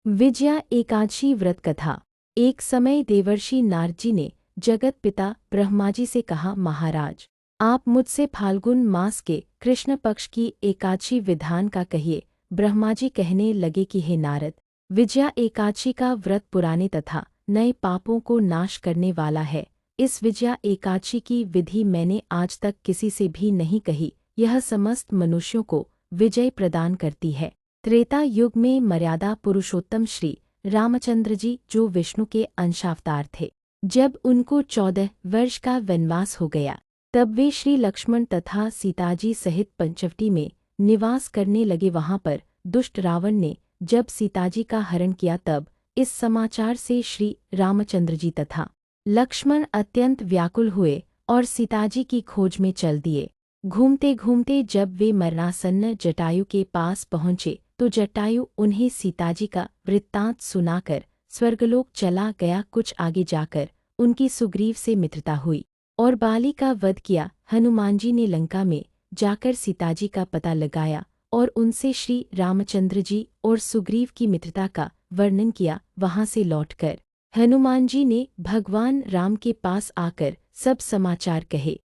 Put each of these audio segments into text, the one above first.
विजया एकादशी व्रत कथा। एक समय देवर्षि नारद जी ने जगत पिता ब्रह्मा जी से कहा, महाराज, आप मुझसे फाल्गुन मास के कृष्ण पक्ष की एकादशी विधान का कहिए। ब्रह्मा जी कहने लगे कि हे नारद, विजया एकादशी का व्रत पुराने तथा नए पापों को नाश करने वाला है। इस विजया एकादशी की विधि मैंने आज तक किसी से भी नहीं कही। यह समस्त मनुष्यों को विजय प्रदान करती है। त्रेता युग में मर्यादा पुरुषोत्तम श्री रामचंद्र जी, जो विष्णु के अंशावतार थे, जब उनको 14 वर्ष का वनवास हो गया, तब वे श्री लक्ष्मण तथा सीताजी सहित पंचवटी में निवास करने लगे। वहां पर दुष्ट रावण ने जब सीताजी का हरण किया, तब इस समाचार से श्री रामचंद्र जी तथा लक्ष्मण अत्यंत व्याकुल हुए और सीताजी की खोज में चल दिए। घूमते घूमते जब वे मरणासन्न जटायु के पास पहुंचे, तो जटायु उन्हें सीताजी का वृत्तांत सुनाकर स्वर्गलोक चला गया। कुछ आगे जाकर उनकी सुग्रीव से मित्रता हुई और बाली का वध किया। हनुमान जी ने लंका में जाकर सीताजी का पता लगाया और उनसे श्री रामचंद्र जी और सुग्रीव की मित्रता का वर्णन किया। वहां से लौटकर हनुमान जी ने भगवान राम के पास आकर सब समाचार कहे।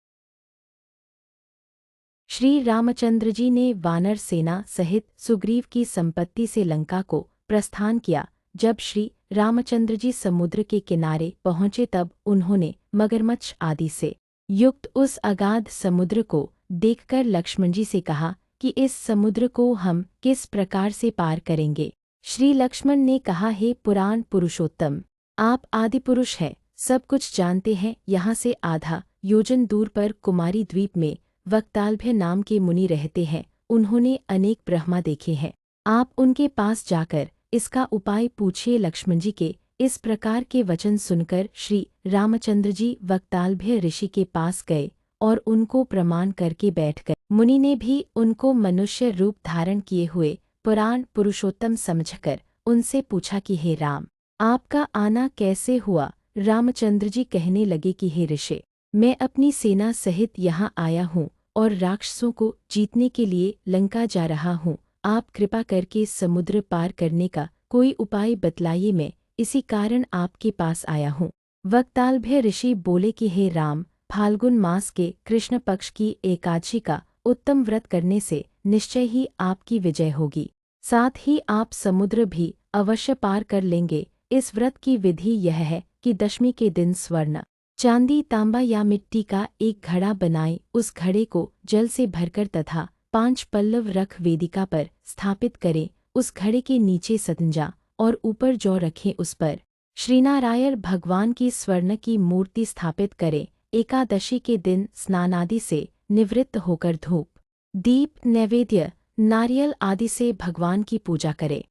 श्री रामचंद्र जी ने वानर सेना सहित सुग्रीव की संपत्ति से लंका को प्रस्थान किया। जब श्री रामचंद्र जी समुद्र के किनारे पहुंचे, तब उन्होंने मगरमच्छ आदि से युक्त उस अगाध समुद्र को देखकर लक्ष्मण जी से कहा कि इस समुद्र को हम किस प्रकार से पार करेंगे। श्री लक्ष्मण ने कहा, हे पुराण पुरुषोत्तम, आप आदि पुरुष हैं, सब कुछ जानते हैं। यहाँ से आधा योजन दूर पर कुमारी द्वीप में वक्तालभ्य नाम के मुनि रहते हैं। उन्होंने अनेक ब्रह्मा देखे हैं। आप उनके पास जाकर इसका उपाय पूछिए। लक्ष्मण जी के इस प्रकार के वचन सुनकर श्री रामचंद्र जी वक्तालभ्य ऋषि के पास गए और उनको प्रणाम करके बैठ गए। मुनि ने भी उनको मनुष्य रूप धारण किए हुए पुराण पुरुषोत्तम समझकर उनसे पूछा कि हे राम, आपका आना कैसे हुआ। रामचंद्र जी कहने लगे कि हे ऋषि, मैं अपनी सेना सहित यहाँ आया हूँ और राक्षसों को जीतने के लिए लंका जा रहा हूँ। आप कृपा करके समुद्र पार करने का कोई उपाय बतलाइए, मैं इसी कारण आपके पास आया हूँ। वक्तालभ्य ऋषि बोले कि हे राम, फाल्गुन मास के कृष्ण पक्ष की एकादशी का उत्तम व्रत करने से निश्चय ही आपकी विजय होगी। साथ ही आप समुद्र भी अवश्य पार कर लेंगे। इस व्रत की विधि यह है कि दशमी के दिन स्वर्ण, चांदी, तांबा या मिट्टी का एक घड़ा बनाएं। उस घड़े को जल से भरकर तथा 5 पल्लव रख वेदिका पर स्थापित करें। उस घड़े के नीचे सतंजा और ऊपर जौ रखें। उस पर श्रीनारायण भगवान की स्वर्ण की मूर्ति स्थापित करें। एकादशी के दिन स्नानादि से निवृत्त होकर धूप, दीप, नैवेद्य, नारियल आदि से भगवान की पूजा करें।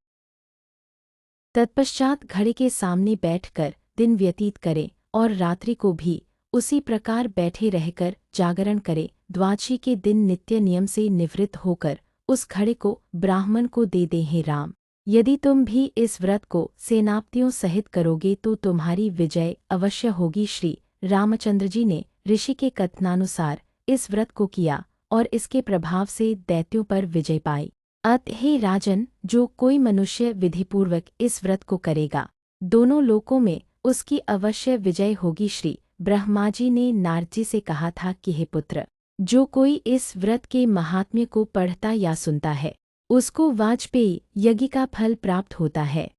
तत्पश्चात घड़े के सामने बैठकर दिन व्यतीत करें और रात्रि को भी उसी प्रकार बैठे रहकर जागरण करें। द्वादशी के दिन नित्य नियम से निवृत्त होकर उस घड़े को ब्राह्मण को दे दें। हे राम, यदि तुम भी इस व्रत को सेनापतियों सहित करोगे तो तुम्हारी विजय अवश्य होगी। श्री रामचंद्र जी ने ऋषि के कथनानुसार इस व्रत को किया और इसके प्रभाव से दैत्यों पर विजय पाई। अत हे राजन, जो कोई मनुष्य विधिपूर्वक इस व्रत को करेगा, दोनों लोकों में उसकी अवश्य विजय होगी। श्री ब्रह्मा जी ने नारद जी से कहा था कि हे पुत्र, जो कोई इस व्रत के महात्म्य को पढ़ता या सुनता है, उसको वाजपेयी यज्ञ का फल प्राप्त होता है।